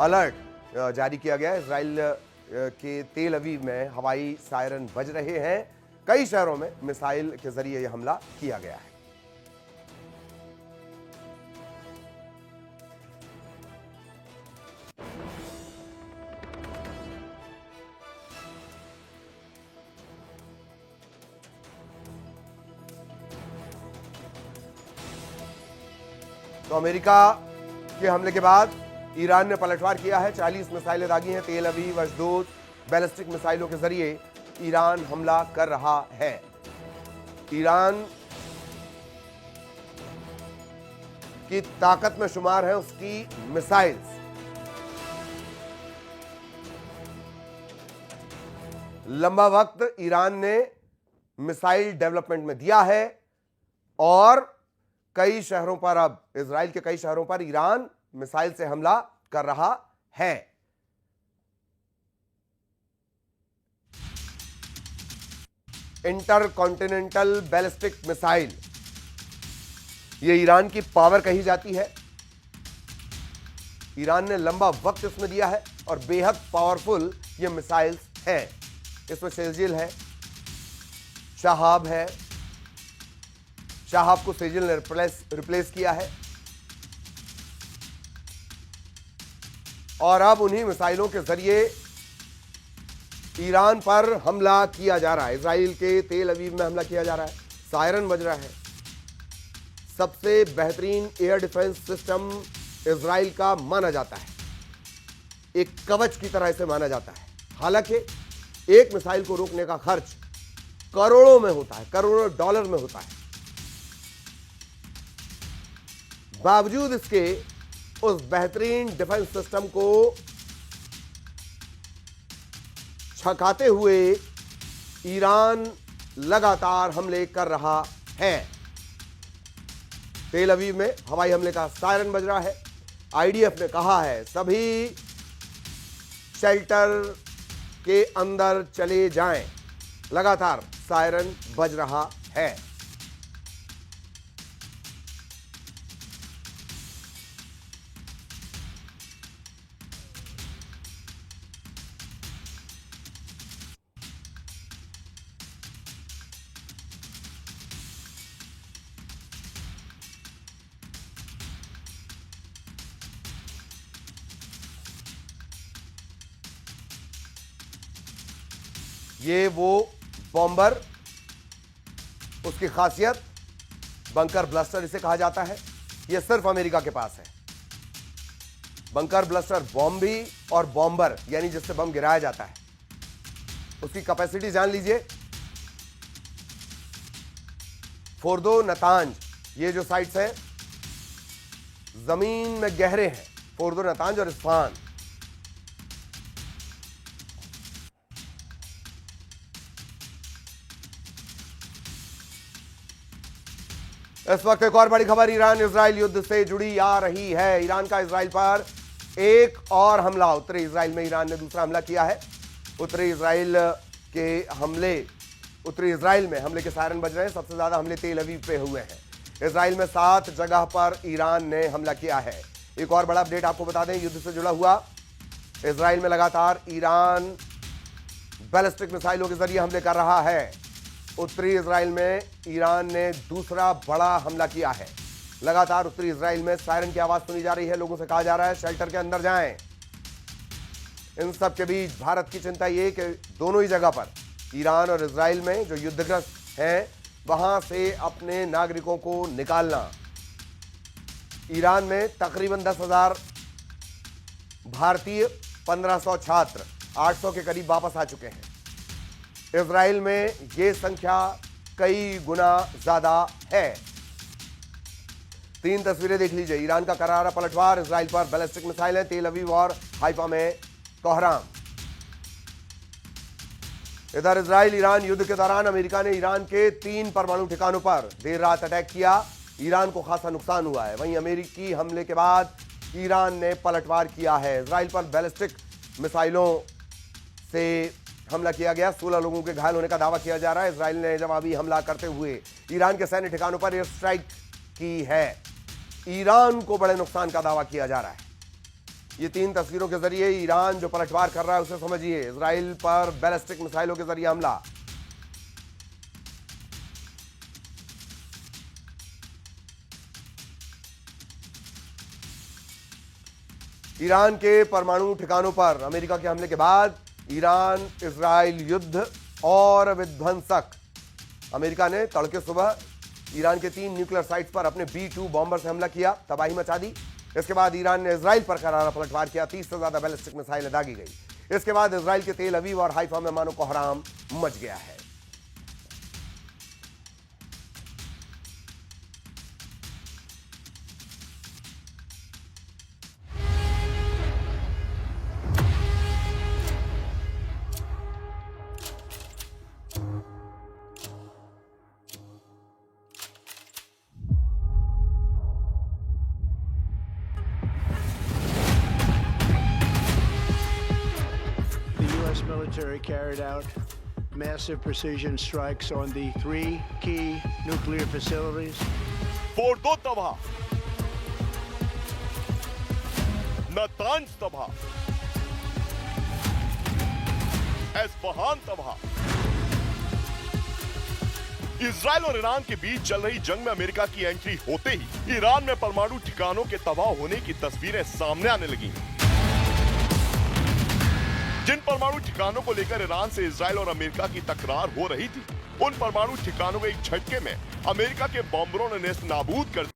Alert जारी किया गया है। इजराइल के तेल अवीव में हवाई सायरन बज रहे हैं। कई शहरों में मिसाइल के जरिए यह हमला किया गया है। तो अमेरिका के हमले के बाद ईरान ने पलटवार किया है। 40 मिसाइलें दागी हैं। तेल अवीव, अशदोद, बैलिस्टिक मिसाइलों के जरिए ईरान हमला कर रहा है। ईरान की ताकत में शुमार है उसकी मिसाइल्स। लंबा वक्त ईरान ने मिसाइल डेवलपमेंट में दिया है और कई शहरों पर, अब इजराइल के कई शहरों पर ईरान मिसाइल से हमला कर रहा है। इंटरकॉन्टिनेंटल बैलिस्टिक मिसाइल, यह ईरान की पावर कही जाती है। ईरान ने लंबा वक्त इसमें दिया है और बेहद पावरफुल ये मिसाइल्स हैं। इसमें सेजिल है, शहाब है। शहाब को सेजिल ने रिप्लेस किया है और अब उन्हीं मिसाइलों के जरिए ईरान पर हमला किया जा रहा है। इजराइल के तेल अवीव में हमला किया जा रहा है। सायरन बज रहा है। सबसे बेहतरीन एयर डिफेंस सिस्टम इजराइल का माना जाता है। एक कवच की तरह इसे माना जाता है। हालांकि एक मिसाइल को रोकने का खर्च करोड़ों में होता है, करोड़ों डॉलर में होता है। बावजूद इसके उस बेहतरीन डिफेंस सिस्टम को छकाते हुए ईरान लगातार हमले कर रहा है। तेल अवीव में हवाई हमले का सायरन बज रहा है। आईडीएफ ने कहा है सभी शेल्टर के अंदर चले जाएं। लगातार सायरन बज रहा है। ये वो बॉम्बर, उसकी खासियत बंकर ब्लास्टर इसे कहा जाता है। ये सिर्फ अमेरिका के पास है। बंकर ब्लास्टर बॉम्ब भी और बॉम्बर यानी जिससे बम गिराया जाता है, उसकी कैपेसिटी जान लीजिए। फोर्दो, नतांज, ये जो साइट्स हैं जमीन में गहरे हैं। फोर्दो, नतांज और इस्फहान। इस वक्त एक और बड़ी खबर ईरान इजराइल युद्ध से जुड़ी आ रही है। ईरान का इजराइल पर एक और हमला। उत्तरी इजराइल में ईरान ने दूसरा हमला किया है। उत्तरी इजराइल में हमले के सायरन बज रहे हैं। सबसे ज्यादा हमले तेल अवीव पे हुए हैं। इजराइल में 7 जगह पर ईरान ने हमला किया है। एक और बड़ा अपडेट आपको बता दें युद्ध से जुड़ा हुआ। इजराइल में लगातार ईरान बैलिस्टिक मिसाइलों के जरिए हमले कर रहा है। उत्तरी इजराइल में ईरान ने दूसरा बड़ा हमला किया है। लगातार उत्तरी इजराइल में सायरन की आवाज सुनी जा रही है। लोगों से कहा जा रहा है शेल्टर के अंदर जाएं। इन सब के बीच भारत की चिंता ये कि दोनों ही जगह पर ईरान और इजराइल में जो युद्धग्रस्त हैं वहां से अपने नागरिकों को निकालना। ईरान में तकरीबन 10,000 भारतीय, 1500 छात्र, 800 के करीब वापस आ चुके हैं। इजराइल में यह संख्या कई गुना ज्यादा है। 3 तस्वीरें देख लीजिए। ईरान का करारा पलटवार, इजराइल पर बैलिस्टिक मिसाइलें, तेल अवीव और हाइफा में कोहराम। इधर इजराइल ईरान युद्ध के दौरान अमेरिका ने ईरान के 3 परमाणु ठिकानों पर देर रात अटैक किया। ईरान को खासा नुकसान हुआ है। वहीं अमेरिकी हमले के बाद ईरान ने पलटवार किया है। इजराइल पर बैलिस्टिक मिसाइलों से हमला किया गया। 16 लोगों के घायल होने का दावा किया जा रहा है। इजराइल ने जवाबी हमला करते हुए ईरान के सैन्य ठिकानों पर एयर स्ट्राइक की है। ईरान को बड़े नुकसान का दावा किया जा रहा है। ये 3 तस्वीरों के जरिए ईरान जो पलटवार कर रहा है उसे समझिए। इजराइल पर बैलिस्टिक मिसाइलों के जरिए हमला। ईरान के परमाणु ठिकानों पर अमेरिका के हमले के बाद ईरान इजराइल युद्ध और विध्वंसक। अमेरिका ने तड़के सुबह ईरान के 3 न्यूक्लियर साइट्स पर अपने B-2 बॉम्बर से हमला किया, तबाही मचा दी। इसके बाद ईरान ने इजराइल पर करारा पलटवार किया, 30 से ज्यादा बैलिस्टिक मिसाइलें दागी गई। इसके बाद इजराइल के तेल अवीव और हाइफा में मानो कोहराम मच गया है। U.S. military carried out massive precision strikes on the 3 key nuclear facilities. फोड़ दो तबाह, नातांज तबाह, एस्फहान तबाह। इजराइल और ईरान के बीच चल रही जंग में अमेरिका की एंट्री होते ही ईरान में परमाणु ठिकानों के तबाह होने की तस्वीरें सामने आने लगी। जिन परमाणु ठिकानों को लेकर ईरान से इजराइल और अमेरिका की तकरार हो रही थी, उन परमाणु ठिकानों को एक झटके में अमेरिका के बॉम्बरों ने नेस्त नाबूद कर दिया।